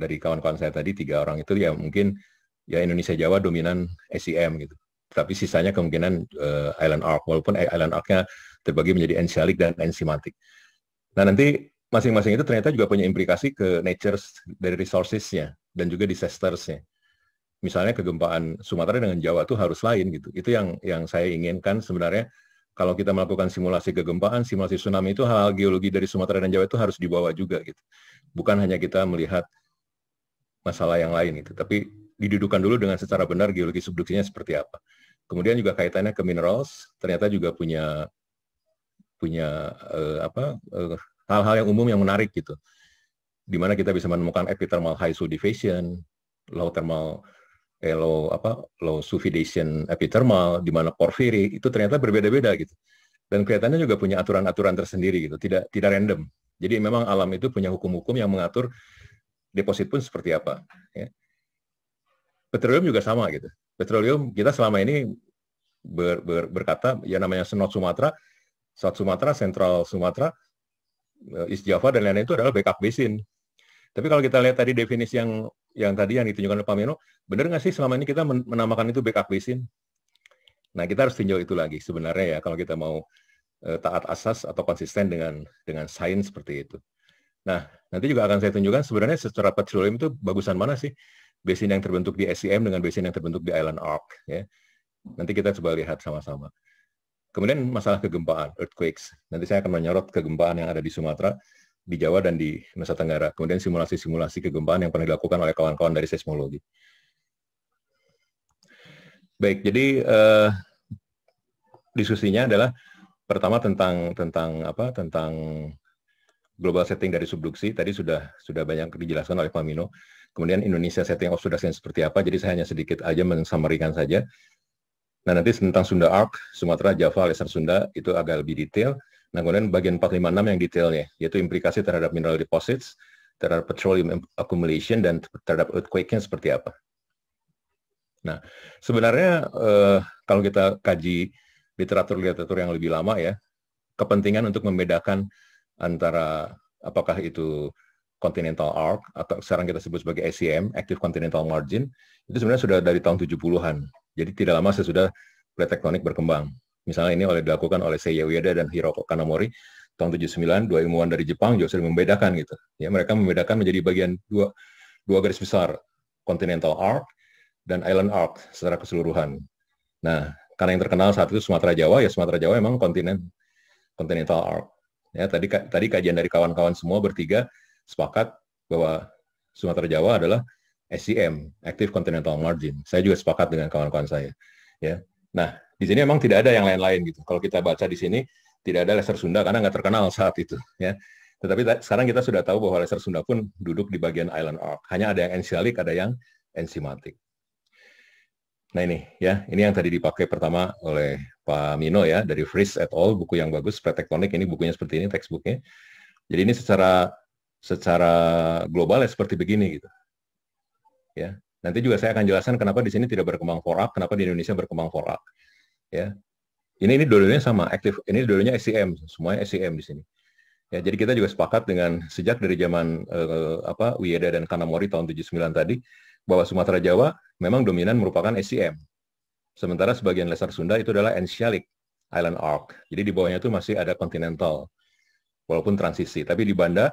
dari kawan-kawan saya tadi 3 orang itu ya mungkin ya Indonesia Jawa dominan SEM gitu. Tapi sisanya kemungkinan island arc, walaupun island arc-nya terbagi menjadi ensialik dan enzimatik. Nah nanti masing-masing itu ternyata juga punya implikasi ke nature dari resources-nya dan juga disasters-nya. Misalnya kegempaan Sumatera dengan Jawa itu harus lain gitu. Itu yang saya inginkan sebenarnya. Kalau kita melakukan simulasi kegempaan, simulasi tsunami itu hal-hal geologi dari Sumatera dan Jawa itu harus dibawa juga gitu. Bukan hanya kita melihat masalah yang lain gitu, tapi didudukan dulu dengan secara benar geologi subduksinya seperti apa. Kemudian juga kaitannya ke minerals, ternyata juga punya hal-hal yang umum yang menarik gitu. Di mana kita bisa menemukan epithermal high sulfidation, low sulfidation epithermal, di mana porphyry itu ternyata berbeda-beda gitu. Dan kelihatannya juga punya aturan-aturan tersendiri gitu, tidak random. Jadi memang alam itu punya hukum-hukum yang mengatur deposit pun seperti apa. Ya. Petroleum juga sama gitu. Petroleum kita selama ini berkata ya namanya North Sumatra, South Sumatra, Central Sumatra, East Java dan lain-lain itu adalah backup basin. Tapi kalau kita lihat tadi definisi yang tadi yang ditunjukkan oleh Pak Meno, benar nggak sih selama ini kita menamakan itu backup basin? Nah, kita harus tinjau itu lagi sebenarnya ya kalau kita mau taat asas atau konsisten dengan sains seperti itu. Nah, nanti juga akan saya tunjukkan sebenarnya secara petroleum itu bagusan mana sih basin yang terbentuk di SEM dengan basin yang terbentuk di Island Arc ya. Nanti kita coba lihat sama-sama. Kemudian masalah kegempaan, earthquakes. Nanti saya akan menyorot kegempaan yang ada di Sumatera, di Jawa, dan di Nusa Tenggara. Kemudian simulasi-simulasi kegempaan yang pernah dilakukan oleh kawan-kawan dari seismologi. Baik, jadi diskusinya adalah pertama tentang global setting dari subduksi. Tadi sudah banyak dijelaskan oleh Pak Mino. Kemudian Indonesia setting of subduction seperti apa, jadi saya hanya sedikit aja mensummary-kan saja. Nah, nanti tentang Sunda Arc, Sumatera, Java, Lesser Sunda, itu agak lebih detail. Nah, kemudian bagian 456 yang detailnya, yaitu implikasi terhadap mineral deposits, terhadap petroleum accumulation, dan terhadap earthquake-nya seperti apa. Nah, sebenarnya kalau kita kaji literatur yang lebih lama ya, kepentingan untuk membedakan antara apakah itu continental arc, atau sekarang kita sebut sebagai ACM, Active Continental Margin, itu sebenarnya sudah dari tahun 70-an. Jadi tidak lama sesudah plate tektonik berkembang. Misalnya ini dilakukan oleh Seiya Ueda dan Hiroko Kanamori tahun 79, 2 ilmuwan dari Jepang juga sudah membedakan gitu. Ya, mereka membedakan menjadi bagian dua garis besar, continental arc dan island arc secara keseluruhan. Nah, karena yang terkenal saat itu Sumatera Jawa, ya Sumatera Jawa memang continental arc. Ya, tadi kajian dari kawan-kawan semua bertiga sepakat bahwa Sumatera Jawa adalah SCM, Active Continental Margin. Saya juga sepakat dengan kawan-kawan saya. Ya. Nah, di sini memang tidak ada yang lain-lain gitu. Kalau kita baca di sini tidak ada Lesser Sunda karena nggak terkenal saat itu. Ya. Tetapi sekarang kita sudah tahu bahwa Lesser Sunda pun duduk di bagian Island Arc. Hanya ada yang ensialik, ada yang enzimatik. Nah ini ya, ini yang tadi dipakai pertama oleh Pak Mino ya dari Fries et al. Buku yang bagus, plate tektonik. Ini bukunya seperti ini, textbooknya. Jadi ini secara global ya seperti begini gitu. Ya, nanti juga saya akan jelaskan kenapa di sini tidak berkembang 4-arc, kenapa di Indonesia berkembang 4-arc. Ya, ini dua-duanya sama, aktif. Ini dua-duanya SCM, semuanya SCM di sini. Ya, jadi kita juga sepakat dengan sejak dari zaman Ueda dan Kanamori tahun 79 tadi bahwa Sumatera Jawa memang dominan merupakan SCM. Sementara sebagian Lesser Sunda itu adalah ensialik, Island Arc. Jadi di bawahnya itu masih ada continental, walaupun transisi. Tapi di Banda,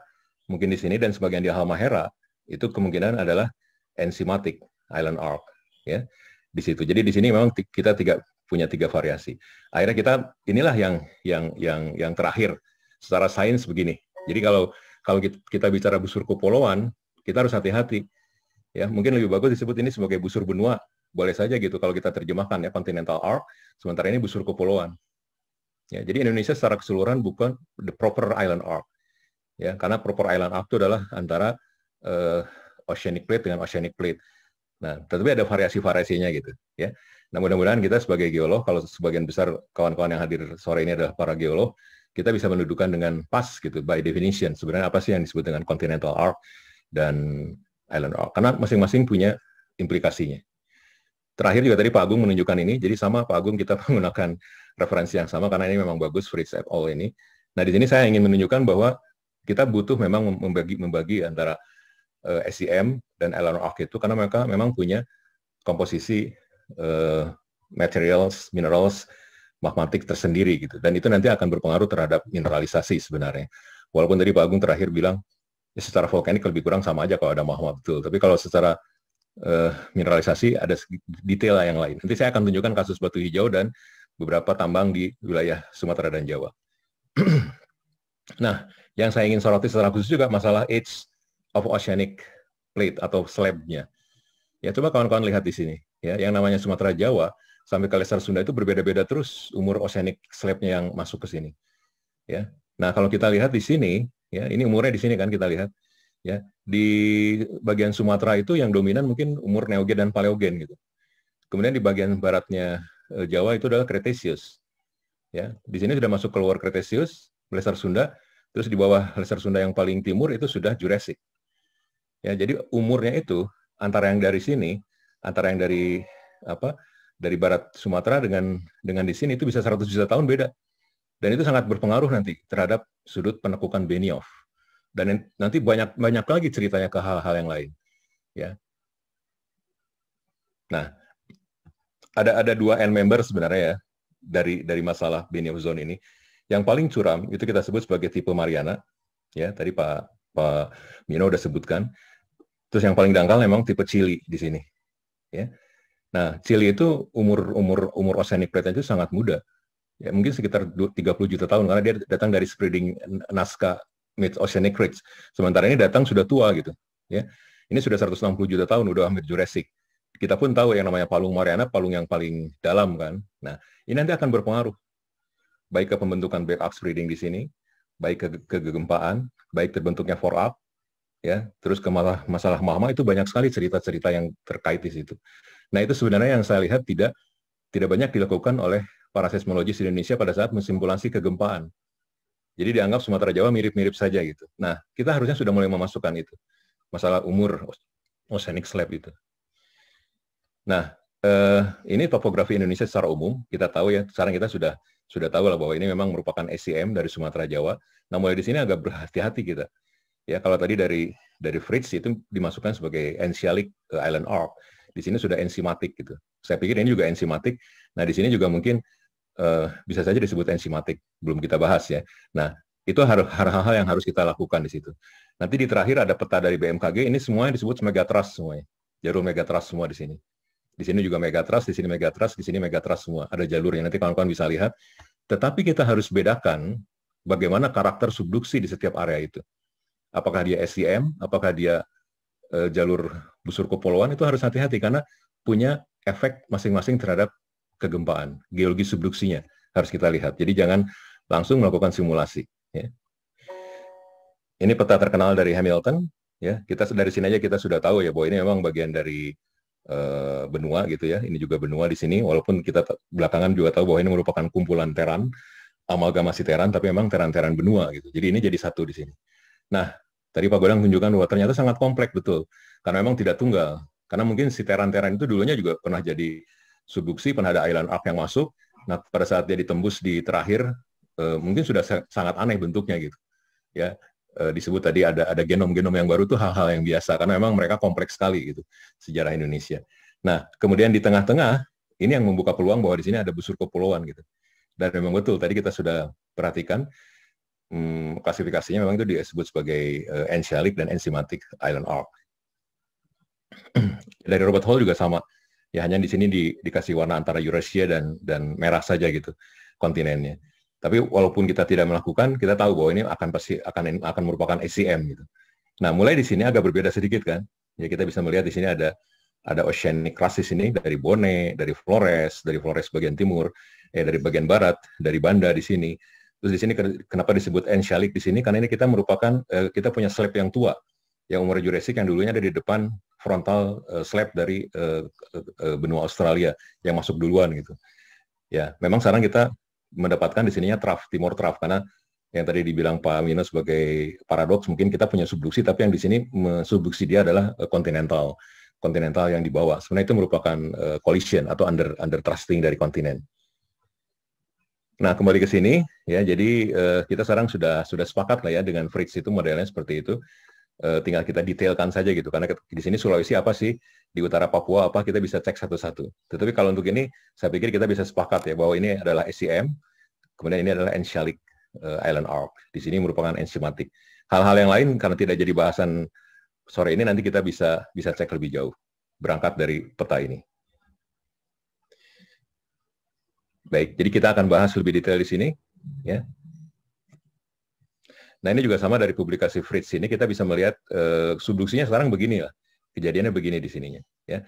mungkin di sini dan sebagian di Halmahera itu kemungkinan adalah enzimatic island arc ya di situ. Jadi di sini memang kita punya tiga variasi. Akhirnya inilah yang terakhir secara sains begini. Jadi kalau kita bicara busur kepulauan, kita harus hati-hati. Ya, mungkin lebih bagus disebut ini sebagai busur benua. Boleh saja gitu kalau kita terjemahkan ya continental arc, sementara ini busur kepulauan. Ya, jadi Indonesia secara keseluruhan bukan the proper island arc. Ya, karena proper island arc itu adalah antara oceanic plate dengan oceanic plate. Nah, tetapi ada variasi-variasinya gitu, ya. Nah, mudah-mudahan kita sebagai geolog, kalau sebagian besar kawan-kawan yang hadir sore ini adalah para geolog, kita bisa mendudukan dengan pas gitu, by definition. Sebenarnya apa sih yang disebut dengan continental arc dan island arc? Karena masing-masing punya implikasinya. Terakhir juga tadi Pak Agung menunjukkan ini, jadi sama Pak Agung kita menggunakan referensi yang sama karena ini memang bagus Fritz et al. Ini. Nah, di sini saya ingin menunjukkan bahwa kita butuh memang membagi antara SEM dan Iron Arc itu karena mereka memang punya komposisi materials, minerals, magmatik tersendiri gitu. Dan itu nanti akan berpengaruh terhadap mineralisasi sebenarnya. Walaupun tadi Pak Agung terakhir bilang ya secara volkanik lebih kurang sama aja kalau ada magma betul. Tapi kalau secara mineralisasi ada detail yang lain. Nanti saya akan tunjukkan kasus batu hijau dan beberapa tambang di wilayah Sumatera dan Jawa. Nah, yang saya ingin soroti secara khusus juga masalah age of oceanic plate atau slab-nya. Ya, coba kawan-kawan lihat di sini. Ya, yang namanya Sumatera Jawa sampai ke Lesser Sunda itu berbeda-beda terus umur oceanic slab-nya yang masuk ke sini. Ya. Nah, kalau kita lihat di sini, ya, ini umurnya di sini kan kita lihat. Ya, di bagian Sumatera itu yang dominan mungkin umur Neogen dan Paleogen gitu. Kemudian di bagian baratnya Jawa itu adalah Cretaceous. Ya, di sini sudah masuk ke Lower Cretaceous, Lesser Sunda, terus di bawah Lesser Sunda yang paling timur itu sudah Jurassic. Ya, jadi umurnya itu antara yang dari sini, antara yang dari dari barat Sumatera dengan di sini itu bisa 100 juta tahun beda. Dan itu sangat berpengaruh nanti terhadap sudut penekukan Benioff. Dan nanti banyak lagi ceritanya ke hal-hal yang lain. Ya. Nah, ada dua end member sebenarnya ya dari masalah Benioff zone ini. Yang paling curam itu kita sebut sebagai tipe Mariana. Ya, tadi Pak Mino udah sebutkan. Terus yang paling dangkal memang tipe Chile di sini. Ya. Nah, Chile itu umur oceanic plate itu sangat muda. Ya, mungkin sekitar 30 juta tahun karena dia datang dari spreading Nazca Mid-Oceanic Ridge. Sementara ini datang sudah tua gitu. Ya. Ini sudah 160 juta tahun, udah hampir Jurassic. Kita pun tahu yang namanya palung Mariana, palung yang paling dalam kan. Nah, ini nanti akan berpengaruh. Baik ke pembentukan back arc spreading di sini, baik ke kegempaan, baik terbentuknya fore-up, ya, terus ke masalah magma itu banyak sekali cerita-cerita yang terkait di situ. Nah, itu sebenarnya yang saya lihat tidak banyak dilakukan oleh para seismologis di Indonesia pada saat mensimulasi kegempaan. Jadi dianggap Sumatera Jawa mirip-mirip saja gitu. Nah, kita harusnya sudah mulai memasukkan itu. Masalah umur oceanic slab itu. Nah, ini topografi Indonesia secara umum. Kita tahu ya, sekarang kita sudah tahu lah bahwa ini memang merupakan SEM dari Sumatera Jawa. Nah, mulai di sini agak berhati-hati kita. Ya, kalau tadi dari Fritz itu dimasukkan sebagai ensialik island arc. Di sini sudah enzimatik gitu. Saya pikir ini juga enzimatik. Nah, di sini juga mungkin bisa saja disebut enzimatik, belum kita bahas ya. Nah, itu hal-hal yang harus kita lakukan di situ. Nanti di terakhir ada peta dari BMKG, ini semuanya disebut megatrust semuanya. Jalur megatrust semua di sini. Di sini juga megatrust, di sini megatrust, di sini megatrust semua. Ada jalurnya, nanti kawan-kawan bisa lihat. Tetapi kita harus bedakan bagaimana karakter subduksi di setiap area itu. Apakah dia SEM, apakah dia jalur busur kepulauan, itu harus hati-hati karena punya efek masing-masing terhadap kegempaan, geologi subduksinya harus kita lihat. Jadi jangan langsung melakukan simulasi. Ya. Ini peta terkenal dari Hamilton. Ya, kita dari sini aja kita sudah tahu ya bahwa ini memang bagian dari benua gitu ya. Ini juga benua di sini. Walaupun kita belakangan juga tahu bahwa ini merupakan kumpulan teran, amalgamasi teran, tapi memang teran-teran benua gitu. Jadi ini jadi satu di sini. Nah, tadi Pak Godang tunjukkan bahwa ternyata sangat kompleks betul, karena memang tidak tunggal. Karena mungkin si teran-teran itu dulunya juga pernah jadi subduksi, pernah ada island arc yang masuk. Nah, pada saat dia ditembus di terakhir, mungkin sudah sangat aneh bentuknya gitu. Ya, disebut tadi ada genom-genom yang baru itu hal-hal yang biasa karena memang mereka kompleks sekali gitu sejarah Indonesia. Nah, kemudian di tengah-tengah ini yang membuka peluang bahwa di sini ada busur kepulauan gitu. Dan memang betul tadi kita sudah perhatikan klasifikasinya memang itu disebut sebagai ensialik dan enzimatic island arc. Dari Robert Hall juga sama. Ya hanya di sini dikasih warna antara Eurasia dan merah saja gitu kontinennya. Tapi walaupun kita tidak melakukan, kita tahu bahwa ini akan merupakan SEM gitu. Nah, mulai di sini agak berbeda sedikit kan. Ya kita bisa melihat di sini ada oceanic crust di sini dari Bone, dari Flores bagian timur, dari bagian barat, dari Banda di sini. Terus di sini kenapa disebut ensialik di sini? Karena ini kita merupakan kita punya slab yang tua, yang umur Jurassic yang dulunya ada di depan frontal slab dari benua Australia yang masuk duluan gitu. Ya, memang sekarang kita mendapatkan di sininya trough, Timor trough, karena yang tadi dibilang Pak Mino sebagai paradoks, mungkin kita punya subduksi, tapi yang di sini subduksi dia adalah kontinental yang di bawah. Sebenarnya itu merupakan collision atau under thrusting dari kontinen. Nah, kembali ke sini ya. Jadi kita sekarang sudah sepakat lah ya dengan Fritz itu modelnya seperti itu. tinggal kita detailkan saja gitu. Karena di sini Sulawesi apa sih, di utara Papua apa, kita bisa cek satu-satu. Tetapi kalau untuk ini, saya pikir kita bisa sepakat ya bahwa ini adalah SCM, kemudian ini adalah Enshalik Island Arc. Di sini merupakan enzimatik. Hal-hal yang lain karena tidak jadi bahasan sore ini, nanti kita bisa cek lebih jauh berangkat dari peta ini. Baik, jadi kita akan bahas lebih detail di sini, ya. Nah, ini juga sama dari publikasi Fritz ini, kita bisa melihat subduksinya sekarang begini lah. Kejadiannya begini di sininya, ya.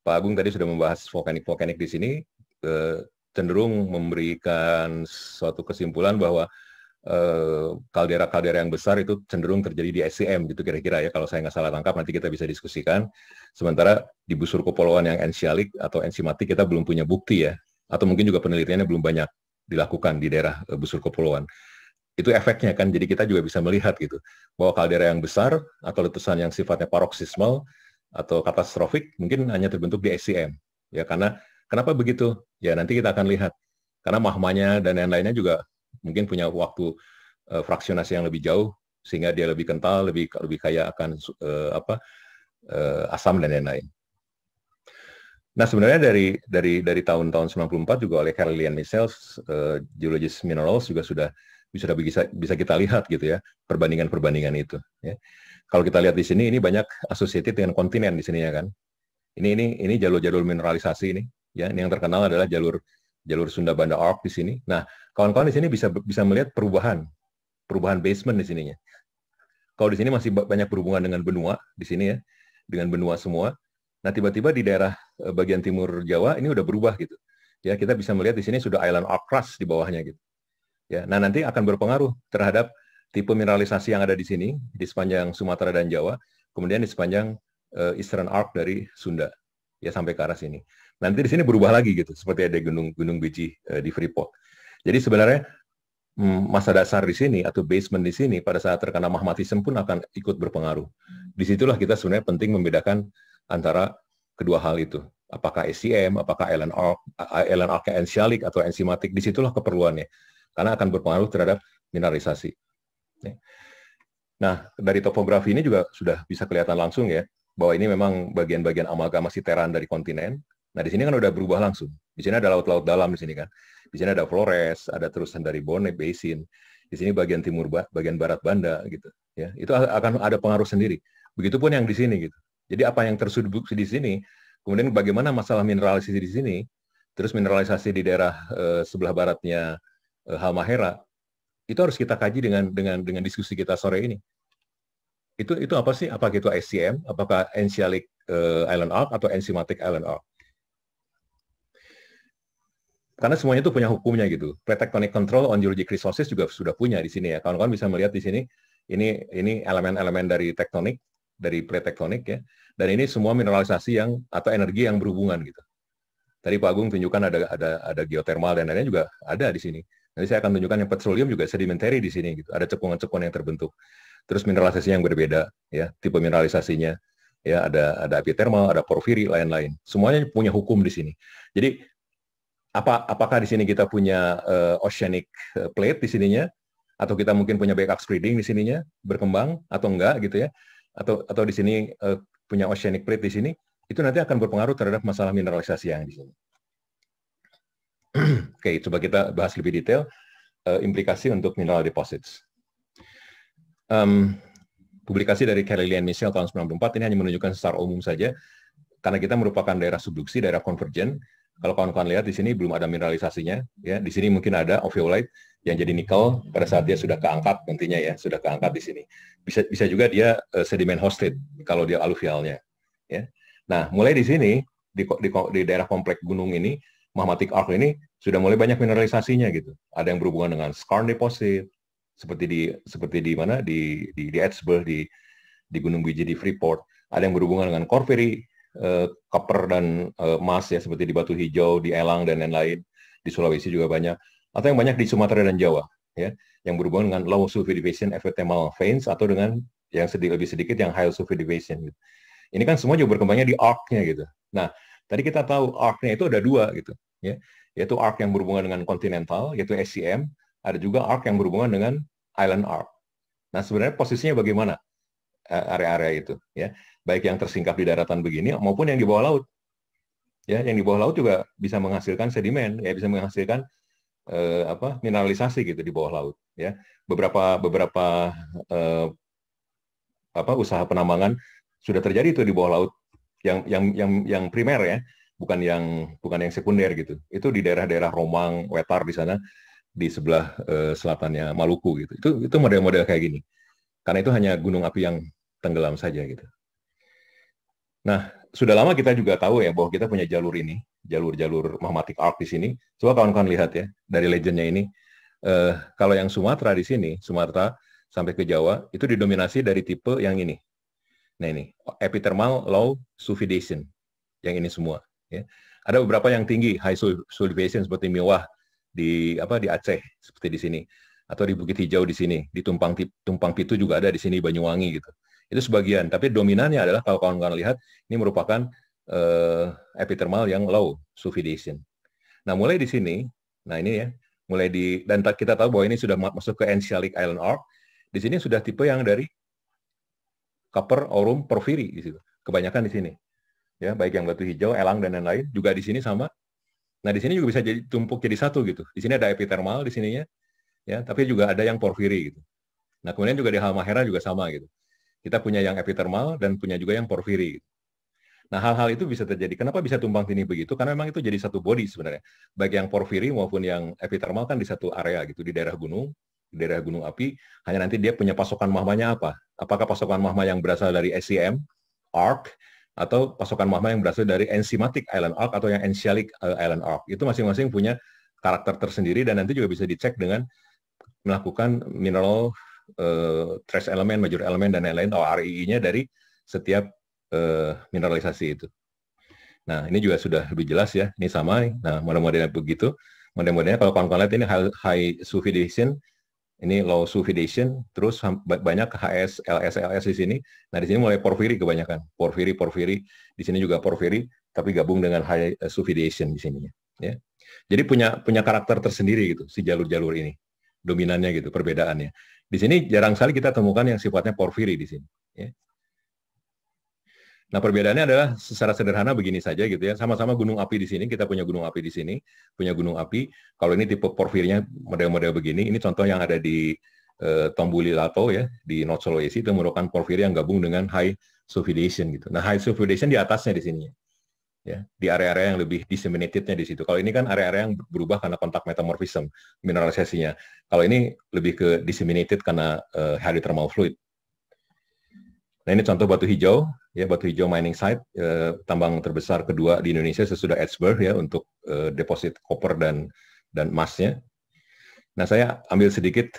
Pak Agung tadi sudah membahas volkanik di sini, cenderung memberikan suatu kesimpulan bahwa kaldera-kaldera yang besar itu cenderung terjadi di SCM gitu kira-kira ya, kalau saya nggak salah tangkap, nanti kita bisa diskusikan. Sementara di busur kepulauan yang ensialik atau enzimatik kita belum punya bukti ya, atau mungkin juga penelitiannya belum banyak dilakukan di daerah busur kepulauan. Itu efeknya kan, jadi kita juga bisa melihat gitu, bahwa kaldera yang besar atau letusan yang sifatnya paroksismal atau katastrofik mungkin hanya terbentuk di SCM. Ya, karena kenapa begitu? Ya nanti kita akan lihat. Karena mahmanya dan lain-lainnya juga mungkin punya waktu fraksionasi yang lebih jauh, sehingga dia lebih kental, lebih kaya akan asam dan lain-lain. Nah, sebenarnya dari tahun-tahun 94 juga oleh Carl-Lien Michels, geologis minerals juga sudah bisa kita lihat gitu ya, perbandingan itu ya. Kalau kita lihat di sini, ini banyak associated dengan kontinen di sini ya kan. Ini jalur-jalur mineralisasi ini ya. Ini yang terkenal adalah jalur Sunda Banda Arc di sini. Nah, kawan-kawan di sini bisa melihat perubahan basement di sininya. Kalau di sini masih banyak berhubungan dengan benua di sini ya, dengan benua semua. Nah, tiba-tiba di daerah bagian timur Jawa ini udah berubah gitu. Ya, kita bisa melihat di sini sudah island arc crust di bawahnya gitu. Ya, nah nanti akan berpengaruh terhadap tipe mineralisasi yang ada di sini di sepanjang Sumatera dan Jawa, kemudian di sepanjang Eastern Arc dari Sunda ya sampai ke arah sini. Nanti di sini berubah lagi gitu, seperti ada gunung biji di Freeport. Jadi sebenarnya masa dasar di sini atau basement di sini pada saat terkena magmatisme pun akan ikut berpengaruh. Disitulah kita sebenarnya penting membedakan antara kedua hal itu. Apakah SCM, apakah island arc ensialik atau enzimatik, disitulah keperluannya. Karena akan berpengaruh terhadap mineralisasi. Nah, dari topografi ini juga sudah bisa kelihatan langsung ya, bahwa ini memang bagian-bagian amalgamasi teran dari kontinen. Nah, di sini kan udah berubah langsung. Di sini ada laut-laut dalam di sini kan. Di sini ada Flores, ada terusan dari Bone Basin. Di sini bagian timur, bagian barat Banda gitu. Ya, itu akan ada pengaruh sendiri. Begitupun yang di sini gitu. Jadi apa yang tersubduksi di sini, kemudian bagaimana masalah mineralisasi di sini, terus mineralisasi di daerah sebelah baratnya Halmahera, itu harus kita kaji dengan diskusi kita sore ini. Itu apa sih? Apakah itu SCM, apakah ensialik island arc atau enzimatic island arc? Karena semuanya itu punya hukumnya gitu. Pre-tectonic control on geologic resources juga sudah punya di sini ya. Kawan-kawan bisa melihat di sini, ini elemen-elemen dari tektonik, dari pre-tektonik ya. Dan ini semua mineralisasi atau energi yang berhubungan gitu. Tadi Pak Agung tunjukkan ada geotermal dan lainnya juga ada di sini. Nanti saya akan tunjukkan yang petroleum juga sedimentary di sini gitu. Ada cekungan-cekungan yang terbentuk. Terus mineralisasinya yang berbeda ya, tipe mineralisasinya ya, ada epithermal, ada porfiri, lain-lain. Semuanya punya hukum di sini. Jadi apakah di sini kita punya oceanic plate di sininya, atau kita mungkin punya backup spreading di sininya berkembang atau enggak gitu ya, atau di sini punya oceanic plate di sini, itu nanti akan berpengaruh terhadap masalah mineralisasi yang di sini. Oke, coba kita bahas lebih detail implikasi untuk mineral deposits. Publikasi dari Carl-Lien Michels tahun 94 ini hanya menunjukkan secara umum saja, karena kita merupakan daerah subduksi, daerah konvergen. Kalau kawan-kawan lihat di sini belum ada mineralisasinya, ya di sini mungkin ada ophiolite yang jadi nikel pada saat dia sudah keangkat nantinya ya, sudah keangkat di sini. Bisa juga dia sedimen hosted kalau dia aluvialnya. Ya. Nah, mulai di sini di daerah kompleks gunung ini, magmatic arc ini sudah mulai banyak mineralisasinya gitu. Ada yang berhubungan dengan skarn deposit, seperti di mana di Edsburg, di Gunung Biji di Freeport. Ada yang berhubungan dengan porphyry, copper dan emas ya, seperti di Batu Hijau, di Elang dan lain-lain. Di Sulawesi juga banyak. Atau yang banyak di Sumatera dan Jawa ya, yang berhubungan dengan low sulfidation epithermal veins atau dengan yang lebih sedikit yang high sulfidation gitu. Ini kan semua juga berkembangnya di arc-nya gitu. Nah, tadi kita tahu arc-nya itu ada dua gitu ya, yaitu arc yang berhubungan dengan kontinental yaitu SCM, ada juga arc yang berhubungan dengan island arc. Nah, sebenarnya posisinya bagaimana? area-area itu, ya, baik yang tersingkap di daratan begini maupun yang di bawah laut. Ya, yang di bawah laut juga bisa menghasilkan sedimen, ya bisa menghasilkan mineralisasi gitu di bawah laut. Ya, beberapa usaha penambangan sudah terjadi itu di bawah laut yang primer ya, bukan yang sekunder gitu. Itu di daerah-daerah Romang, Wetar di sana di sebelah selatannya Maluku gitu. Itu model-model kayak gini. Karena itu hanya gunung api yang tenggelam saja gitu. Nah, sudah lama kita juga tahu ya bahwa kita punya jalur ini, jalur-jalur magmatic arc di sini. Coba kawan-kawan lihat ya dari legendnya ini. Kalau yang Sumatera di sini, Sumatera sampai ke Jawa itu didominasi dari tipe yang ini. Nah ini epithermal low sulfidation, yang ini semua. Ya. Ada beberapa yang tinggi high sulfidation seperti Miwah di Aceh seperti di sini, atau di Bukit Hijau di sini, di Tumpang Pitu juga ada di sini Banyuwangi gitu. Itu sebagian, tapi dominannya adalah kalau kawan-kawan lihat ini merupakan epithermal yang low sulfidation. Nah mulai di sini, nah ini ya, dan kita tahu bahwa ini sudah masuk ke Ensialic Island Arc. Di sini sudah tipe yang dari copper, aurum, porfiri di situ. Kebanyakan di sini. Ya, baik yang batu hijau, elang dan lain-lain juga di sini sama. Nah, di sini juga bisa jadi tumpuk jadi satu gitu. Di sini ada epithermal di sininya, ya, tapi juga ada yang porfiri gitu. Nah, kemudian juga di Halmahera juga sama gitu. Kita punya yang epithermal dan punya juga yang porfiri. Gitu. Nah, hal-hal itu bisa terjadi. Kenapa bisa tumpang tindih begitu? Karena memang itu jadi satu body sebenarnya. Baik yang porfiri maupun yang epithermal kan di satu area gitu, di daerah gunung api, hanya nanti dia punya pasokan magmanya apa? Apakah pasokan magma yang berasal dari SCM, ARC, atau pasokan magma yang berasal dari enzymatic island arc atau yang ensialic island arc. Itu masing-masing punya karakter tersendiri dan nanti juga bisa dicek dengan melakukan mineral trace element, major element, dan lain-lain atau RII-nya dari setiap mineralisasi itu. Nah, ini juga sudah lebih jelas ya. Ini sama. Nah, model-modelnya begitu. Model-modelnya kalau kawan-kawan lihat ini high sulfidation, ini low sulfidation, terus banyak HS, LS di sini. Nah, di sini mulai porfiri kebanyakan. Porfiri. Di sini juga porfiri, tapi gabung dengan high sulfidation di sini. Ya. Jadi punya karakter tersendiri gitu, si jalur-jalur ini. Dominannya gitu, perbedaannya. Di sini jarang sekali kita temukan yang sifatnya porfiri di sini. Ya. Nah, perbedaannya adalah secara sederhana begini saja gitu ya. Sama-sama gunung api di sini, kita punya gunung api di sini, punya gunung api. Kalau ini tipe porfirnya model-model begini, ini contoh yang ada di Tombulilato ya, di North Sulawesi, itu merupakan porfir yang gabung dengan high sulfidation gitu. Nah, high sulfidation di atasnya di sini. Ya, di area-area yang lebih disseminated-nya di situ. Kalau ini kan area-area yang berubah karena kontak metamorphism, mineralisasinya. Kalau ini lebih ke disseminated karena hydrothermal fluid. Nah, ini contoh batu hijau, ya, batu hijau mining site, tambang terbesar kedua di Indonesia sesudah Edsberg ya untuk deposit copper dan emasnya. Nah, saya ambil sedikit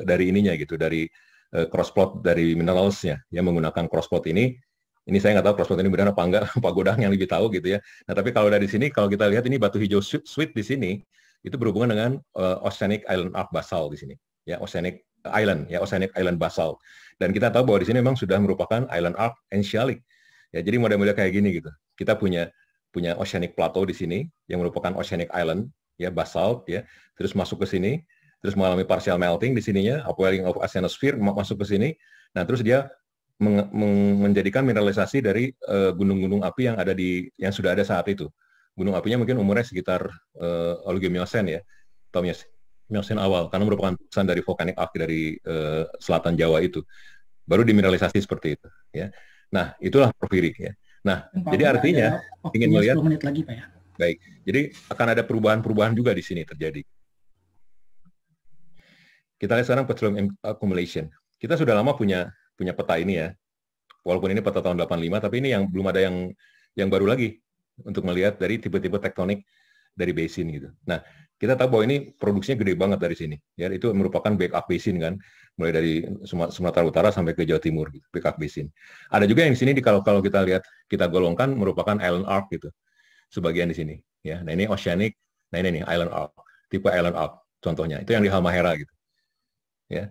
dari ininya gitu, dari crossplot dari mineralsnya, ya, menggunakan crossplot ini. Ini saya nggak tahu crossplot ini benar apa enggak, Pak Godang yang lebih tahu gitu ya. Nah, tapi kalau dari sini, kalau kita lihat ini batu hijau sweet di sini, itu berhubungan dengan Oceanic Island Arc Basalt di sini, ya, Oceanic Island Basalt. Dan kita tahu bahwa di sini memang sudah merupakan island arc ensialic. Ya, jadi model-model kayak gini gitu. Kita punya oceanic plateau di sini yang merupakan oceanic island, ya, basalt, ya. Terus masuk ke sini, terus mengalami partial melting di sininya, upwelling of asthenosphere masuk ke sini. Nah, terus dia menjadikan mineralisasi dari gunung-gunung api yang sudah ada saat itu. Gunung apinya mungkin umurnya sekitar Oligocene ya, atau Miocene awal, karena merupakan tulisan dari volcanic arc dari selatan Jawa itu. Baru dimineralisasi seperti itu. Ya. Nah, itulah porfiri. Ya. Nah, Pak, jadi artinya, ingin melihat, 10 menit lagi, Pak, ya. Baik, jadi akan ada perubahan-perubahan juga di sini terjadi. Kita lihat sekarang petroleum accumulation. Kita sudah lama punya peta ini ya, walaupun ini peta tahun 85, tapi ini yang belum ada yang baru lagi untuk melihat dari tipe-tipe tektonik dari basin gitu. Nah, kita tahu bahwa ini produksinya gede banget dari sini. Ya, itu merupakan backup basin kan, mulai dari Sumatera Utara sampai ke Jawa Timur, gitu, backup basin. Ada juga yang di sini kalau kita lihat, kita golongkan merupakan island arc gitu, sebagian di sini. Ya, nah ini oceanic, nah ini nih island arc, tipe island arc contohnya. Itu yang di Halmahera gitu. Ya,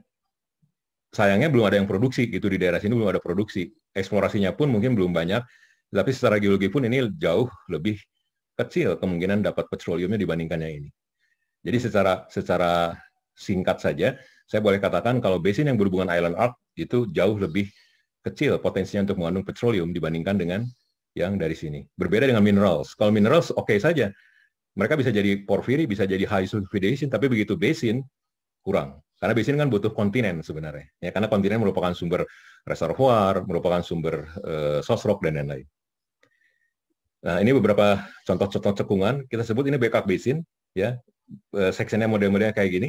sayangnya belum ada yang produksi gitu di daerah sini, belum ada produksi. Eksplorasinya pun mungkin belum banyak, tapi secara geologi pun ini jauh lebih kecil kemungkinan dapat petroleumnya dibandingkan yang ini. Jadi secara singkat saja, saya boleh katakan kalau basin yang berhubungan island arc itu jauh lebih kecil potensinya untuk mengandung petroleum dibandingkan dengan yang dari sini. Berbeda dengan minerals. Kalau minerals oke saja, mereka bisa jadi porphyry, bisa jadi high sulfidation, tapi begitu basin kurang. Karena basin kan butuh kontinen sebenarnya. Ya, karena kontinen merupakan sumber reservoir, merupakan sumber source rock dan lain-lain. Nah, ini beberapa contoh-contoh cekungan. Kita sebut ini backup basin, ya. Sectionnya model-modelnya kayak gini.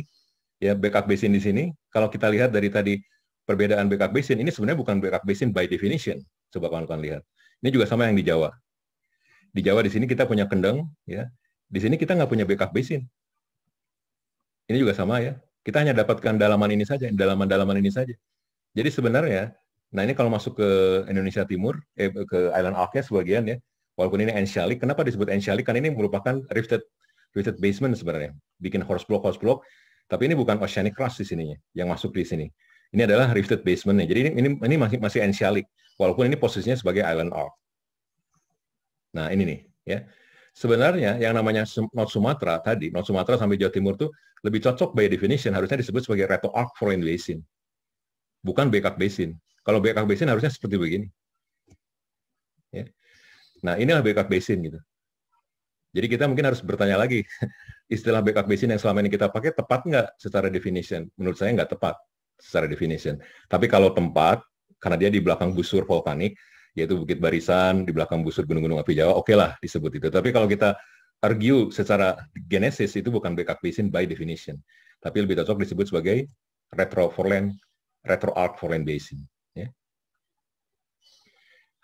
Ya, backup basin di sini. Kalau kita lihat dari tadi perbedaan backup basin, ini sebenarnya bukan backup basin by definition. Coba kawan-kawan lihat. Ini juga sama yang di Jawa. Di Jawa di sini kita punya kendeng, ya. Di sini kita nggak punya backup basin. Ini juga sama ya. Kita hanya dapatkan dalaman ini saja, dalaman-dalaman ini saja. Jadi sebenarnya, nah ini kalau masuk ke Indonesia Timur, ke Island Arc-nya sebagian ya, walaupun ini enshalik, kenapa disebut enshalik? Karena ini merupakan rifted basement sebenarnya, bikin horse block, tapi ini bukan oceanic crust di sininya, yang masuk di sini. Ini adalah rifted basement-nya. Jadi ini masih enshalik, walaupun ini posisinya sebagai Island Arc. Nah ini nih, ya. Sebenarnya yang namanya North Sumatra tadi, North Sumatra sampai Jawa Timur tuh lebih cocok by definition, harusnya disebut sebagai retro arc foreign basin. Bukan backup basin. Kalau backup basin harusnya seperti begini. Ya. Nah, inilah backup basin gitu. Jadi kita mungkin harus bertanya lagi, istilah backup basin yang selama ini kita pakai tepat nggak secara definition? Menurut saya nggak tepat secara definition. Tapi kalau tempat, karena dia di belakang busur vulkanik, yaitu Bukit Barisan, di belakang busur gunung-gunung api Jawa, oke lah disebut itu. Tapi kalau kita argue secara genesis, itu bukan backup basin by definition. Tapi lebih cocok disebut sebagai retro arc foreign basin. Ya.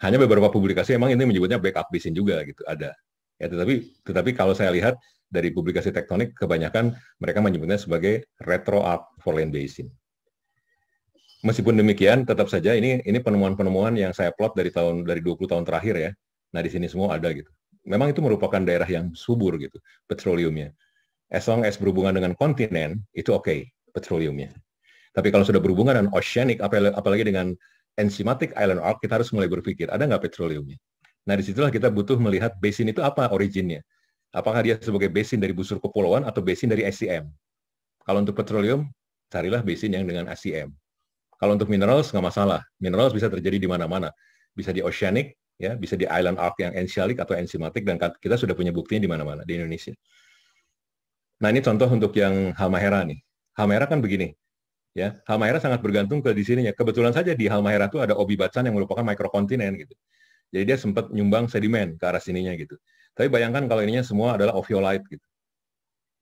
Hanya beberapa publikasi emang ini menyebutnya backup basin juga gitu, ada. Ya, tetapi kalau saya lihat dari publikasi tektonik, kebanyakan mereka menyebutnya sebagai retro arc foreign basin. Meskipun demikian, tetap saja ini penemuan-penemuan yang saya plot dari 20 tahun terakhir ya. Nah, di sini semua ada gitu. Memang itu merupakan daerah yang subur gitu, petroleumnya. As long as berhubungan dengan kontinen, itu oke, petroleumnya. Tapi kalau sudah berhubungan dengan oceanic, apalagi dengan enzymatic island arc, kita harus mulai berpikir, ada nggak petroleumnya? Nah, disitulah kita butuh melihat basin itu apa originnya. Apakah dia sebagai basin dari busur kepulauan atau basin dari SCM? Kalau untuk petroleum, carilah basin yang dengan SCM. Kalau untuk minerals nggak masalah. Minerals bisa terjadi di mana-mana. Bisa di oceanic, ya, bisa di island arc yang enshalik atau enzymatic, dan kita sudah punya buktinya di mana-mana di Indonesia. Nah, ini contoh untuk yang Halmahera nih. Halmahera kan begini, ya. Halmahera sangat bergantung ke di sininya. Kebetulan saja di Halmahera itu ada Obi Bachchan yang merupakan mikrokontinen gitu. Jadi dia sempat nyumbang sedimen ke arah sininya gitu. Tapi bayangkan kalau ininya semua adalah ophiolite gitu.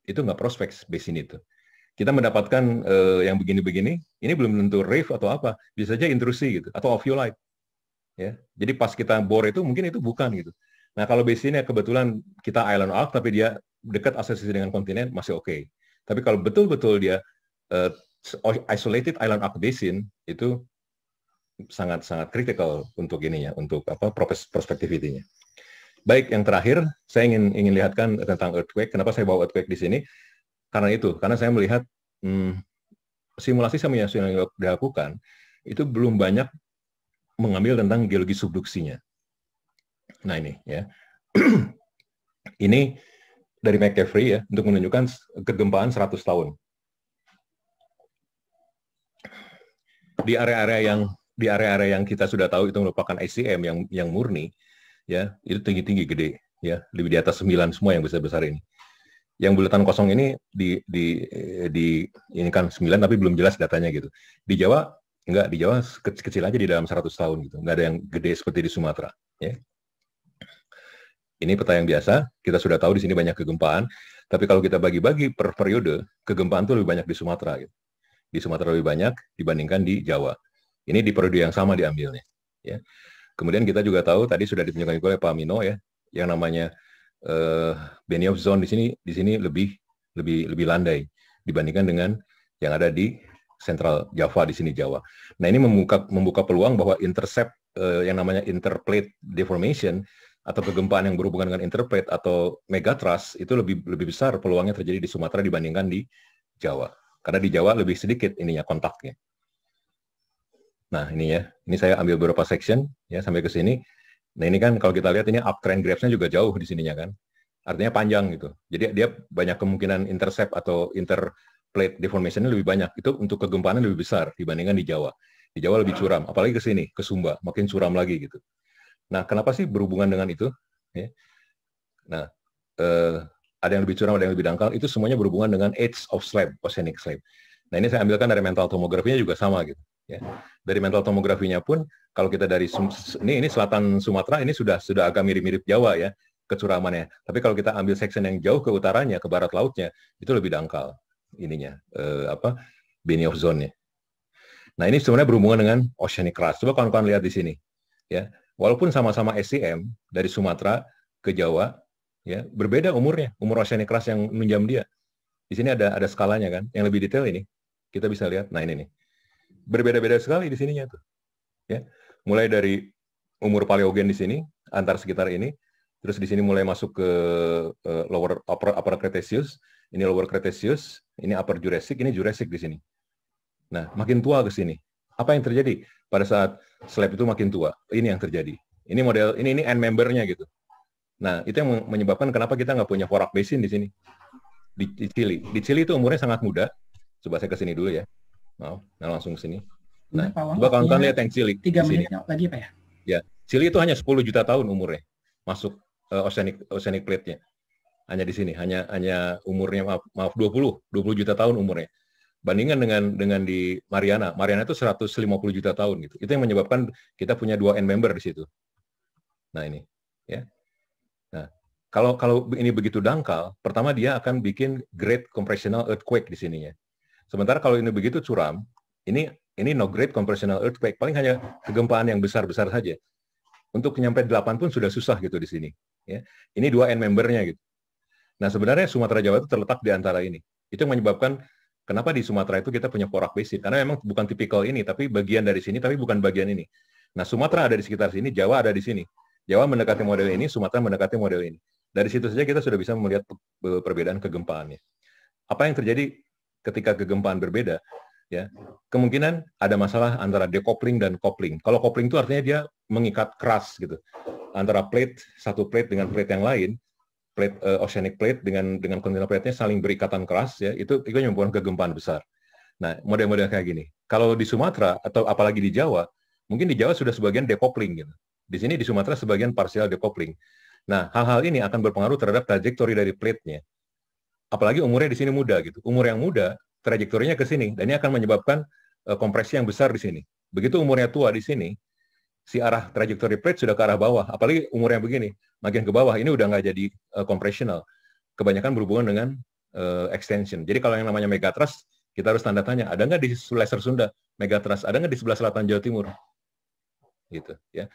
Itu nggak prospek basin itu. Kita mendapatkan yang begini-begini, ini belum tentu reef atau apa, bisa saja intrusi gitu, atau ophiolite. Ya, jadi pas kita bor itu mungkin itu bukan gitu. Nah kalau basinnya kebetulan kita island arc, tapi dia dekat asosiasi dengan kontinen, masih oke. Tapi kalau betul-betul dia isolated island arc basin, itu sangat-sangat kritikal untuk ininya, untuk apa prospectivity-nya. Baik, yang terakhir saya ingin lihatkan tentang earthquake. Kenapa saya bawa earthquake di sini? Karena saya melihat simulasi yang dilakukan itu belum banyak mengambil tentang geologi subduksinya. Nah ini ya, ini dari McCaffrey ya untuk menunjukkan kegempaan 100 tahun. Di area-area yang kita sudah tahu itu merupakan ICM yang murni, ya itu tinggi-tinggi gede, ya lebih di atas 9 semua yang besar-besar ini. Yang bulatan kosong ini ini kan 9 tapi belum jelas datanya gitu. Di Jawa enggak, di Jawa kecil aja di dalam 100 tahun gitu. Enggak ada yang gede seperti di Sumatera, ya. Ini peta yang biasa, kita sudah tahu di sini banyak kegempaan, tapi kalau kita bagi-bagi per periode, kegempaan itu lebih banyak di Sumatera gitu. Di Sumatera lebih banyak dibandingkan di Jawa. Ini di periode yang sama diambilnya, ya. Kemudian kita juga tahu tadi sudah ditunjukkan oleh Pak Mino ya, yang namanya Benioff zone di sini lebih landai dibandingkan dengan yang ada di Central Java di sini Jawa. Nah ini membuka peluang bahwa intercept yang namanya interplate deformation atau kegempaan yang berhubungan dengan interplate atau megatrust itu lebih besar peluangnya terjadi di Sumatera dibandingkan di Jawa. Karena di Jawa lebih sedikit ininya kontaknya. Nah ini ya, ini saya ambil beberapa section ya sampai ke sini. Nah ini kan kalau kita lihat ini uptrend graphs-nya juga jauh di sininya kan. Artinya panjang gitu. Jadi dia banyak kemungkinan intercept atau interplate deformation-nya lebih banyak. Itu untuk kegempaannya lebih besar dibandingkan di Jawa. Di Jawa lebih curam, apalagi ke sini, ke Sumba, makin curam lagi gitu. Nah, kenapa sih berhubungan dengan itu? Ya. Nah, ada yang lebih curam, ada yang lebih dangkal, itu semuanya berhubungan dengan age of slab, oceanic slab. Nah, ini saya ambilkan dari mental tomografinya juga sama gitu. Ya. Dari mental tomografinya pun, kalau kita dari ini selatan Sumatera, ini sudah agak mirip-mirip Jawa ya, kecuramannya. Tapi kalau kita ambil section yang jauh ke utaranya, ke barat lautnya, itu lebih dangkal ininya, Benioff zone-nya. Nah, ini sebenarnya berhubungan dengan oceanic crust. Coba kawan-kawan lihat di sini. Ya, walaupun sama-sama SCM dari Sumatera ke Jawa, ya, berbeda umurnya, umur oceanic crust yang menunjam dia. Di sini ada skalanya kan, yang lebih detail ini. Kita bisa lihat. Nah, ini nih. Berbeda-beda sekali di sininya tuh. Ya. Mulai dari umur paleogen di sini, antar sekitar ini, terus di sini mulai masuk ke upper Cretaceous, ini lower Cretaceous, ini upper Jurassic, ini Jurassic di sini. Nah, makin tua ke sini. Apa yang terjadi pada saat slab itu makin tua? Ini yang terjadi. Ini model ini end membernya gitu. Nah, itu yang menyebabkan kenapa kita nggak punya Forak Basin di sini. Di Chili. Di Chili itu umurnya sangat muda. Coba saya ke sini dulu ya. Nah, langsung ke sini. Nah, coba kawan-kawan lihat yang Chili. 3 menit lagi Pak ya? Ya, Chili itu hanya 10 juta tahun umurnya. Masuk oceanic plate-nya. Hanya di sini, hanya umurnya maaf 20 juta tahun umurnya. Bandingkan dengan di Mariana itu 150 juta tahun gitu. Itu yang menyebabkan kita punya 2 end member di situ. Nah, ini ya. Nah, kalau ini begitu dangkal, pertama dia akan bikin great compressional earthquake di sininya. Sementara kalau ini begitu curam, ini no great compressional earthquake, paling hanya kegempaan yang besar-besar saja. Untuk nyampe 8 pun sudah susah gitu di sini, ya. Ini 2 end membernya gitu. Nah, sebenarnya Sumatera Jawa itu terletak di antara ini. Itu yang menyebabkan kenapa di Sumatera itu kita punya Forak Basin? Karena memang bukan tipikal ini, tapi bagian dari sini, tapi bukan bagian ini. Nah, Sumatera ada di sekitar sini, Jawa ada di sini. Jawa mendekati model ini, Sumatera mendekati model ini. Dari situ saja kita sudah bisa melihat perbedaan kegempaannya. Apa yang terjadi ketika kegempaan berbeda? Ya, kemungkinan ada masalah antara decoupling dan coupling. Kalau coupling itu artinya dia mengikat keras gitu antara satu plate dengan plate yang lain. Plate oceanic plate dengan continental plate-nya saling berikatan keras ya, itu menyebabkan kegempaan besar. Nah, model-model kayak gini. Kalau di Sumatera atau apalagi di Jawa, mungkin di Jawa sudah sebagian decoupling gitu. Di sini di Sumatera sebagian partial decoupling. Nah, hal-hal ini akan berpengaruh terhadap trajektori dari plate-nya. Apalagi umurnya di sini muda gitu. Umur yang muda, trajektorinya ke sini dan ini akan menyebabkan kompresi yang besar di sini. Begitu umurnya tua di sini, si arah trajektori plate sudah ke arah bawah, apalagi umurnya begini, makin ke bawah, ini udah nggak jadi compressional. Kebanyakan berhubungan dengan extension. Jadi kalau yang namanya megatrust, kita harus tanda tanya, ada nggak di Lesser Sunda megatrust, ada nggak di sebelah selatan Jawa Timur? Gitu ya.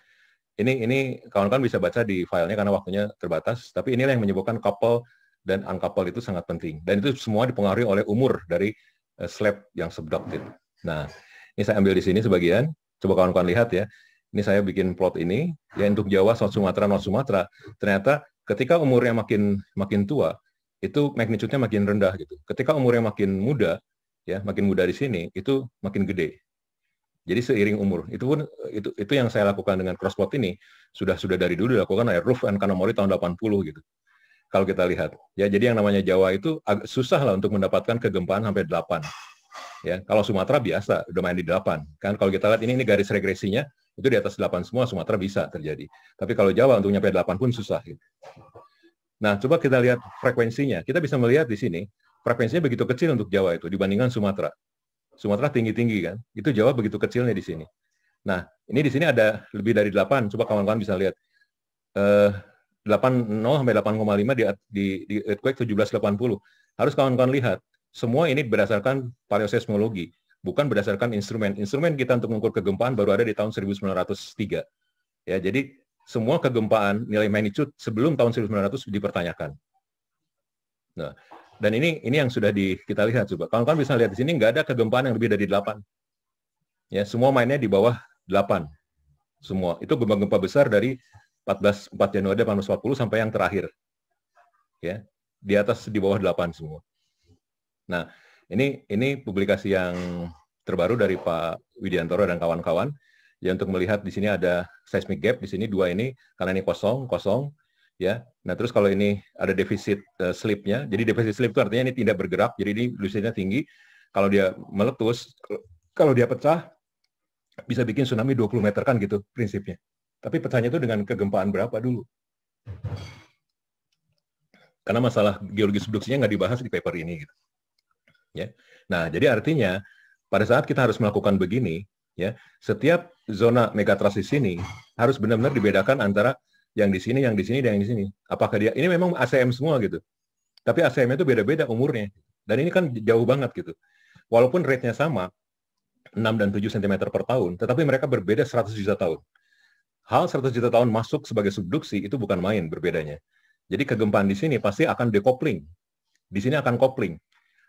Ini kawan-kawan bisa baca di filenya karena waktunya terbatas, tapi inilah yang menyebabkan couple dan uncouple itu sangat penting. Dan itu semua dipengaruhi oleh umur dari slab yang subducted. Nah, ini saya ambil di sini sebagian. Coba kawan-kawan lihat ya. Ini saya bikin plot ini, ya untuk Jawa, South Sumatera, North Sumatera. Ternyata ketika umurnya makin tua, itu magnitude-nya makin rendah gitu. Ketika umurnya makin muda, ya makin muda di sini, itu makin gede. Jadi seiring umur. Itu yang saya lakukan dengan crossplot ini sudah dari dulu dilakukan oleh Roof and Kanamori tahun 80 gitu. Kalau kita lihat, ya jadi yang namanya Jawa itu agak susah lah untuk mendapatkan kegempaan sampai 8. Ya, kalau Sumatera biasa udah main di 8. Kan kalau kita lihat ini garis regresinya itu di atas 8 semua, Sumatera bisa terjadi. Tapi kalau Jawa untuk nyampe 8 pun susah gitu. Nah, coba kita lihat frekuensinya. Kita bisa melihat di sini frekuensinya begitu kecil untuk Jawa itu dibandingkan Sumatera. Sumatera tinggi-tinggi kan. Itu Jawa begitu kecilnya di sini. Nah, ini di sini ada lebih dari 8. Coba kawan-kawan bisa lihat. 80 sampai 8,5 di earthquake 1780. Harus kawan-kawan lihat, semua ini berdasarkan paleoseismologi, bukan berdasarkan instrumen. Instrumen kita untuk mengukur kegempaan baru ada di tahun 1903. Ya, jadi semua kegempaan nilai magnitude sebelum tahun 1900 dipertanyakan. Nah, dan ini yang sudah kita lihat coba. Kawan-kawan bisa lihat di sini nggak ada kegempaan yang lebih dari 8. Ya, semua mainnya di bawah 8. Semua. Itu gempa-gempa besar dari 4 Januari 1840 sampai yang terakhir. Ya, di atas di bawah 8 semua. Nah, ini publikasi yang terbaru dari Pak Widiantoro dan kawan-kawan. Ya, untuk melihat di sini ada seismic gap di sini 2 ini karena ini kosong ya. Nah, terus kalau ini ada defisit slip-nya. Jadi defisit slip itu artinya ini tidak bergerak, jadi ini lucidnya tinggi. Kalau dia meletus, kalau dia pecah bisa bikin tsunami 20 meter kan gitu prinsipnya. Tapi pecahnya itu dengan kegempaan berapa dulu. Karena masalah geologi subduksinya nggak dibahas di paper ini. Gitu. Ya. Nah, jadi artinya pada saat kita harus melakukan begini, ya, setiap zona megatrust di sini harus benar-benar dibedakan antara yang di sini, yang di sini, dan yang di sini. Apakah dia ini memang ACM semua gitu. Tapi ACM itu beda-beda umurnya. Dan ini kan jauh banget gitu. Walaupun rate-nya sama, 6 dan 7 cm per tahun, tetapi mereka berbeda 100 juta tahun. Hal 100 juta tahun masuk sebagai subduksi itu bukan main berbedanya. Jadi kegempaan di sini pasti akan decoupling. Di sini akan coupling.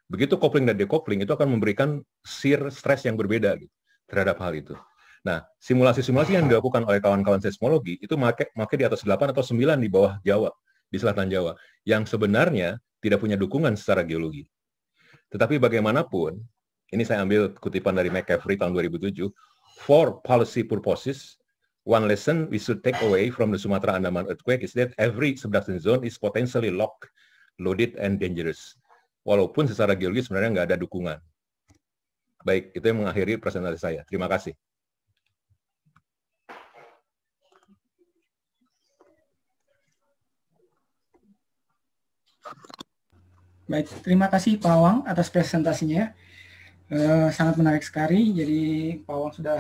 Begitu coupling dan decoupling itu akan memberikan shear stress yang berbeda gitu, terhadap hal itu. Nah, simulasi-simulasi yang dilakukan oleh kawan-kawan seismologi itu make di atas 8 atau 9 di bawah Jawa, di selatan Jawa, yang sebenarnya tidak punya dukungan secara geologi. Tetapi bagaimanapun, ini saya ambil kutipan dari McCaffrey tahun 2007, for policy purposes, one lesson we should take away from the Sumatra Andaman earthquake is that every subduction zone is potentially locked, loaded, and dangerous. Walaupun secara geologi sebenarnya nggak ada dukungan. Baik, itu yang mengakhiri presentasi saya. Terima kasih. Baik, terima kasih Pak Awang atas presentasinya. Sangat menarik sekali. Jadi Pak Awang sudah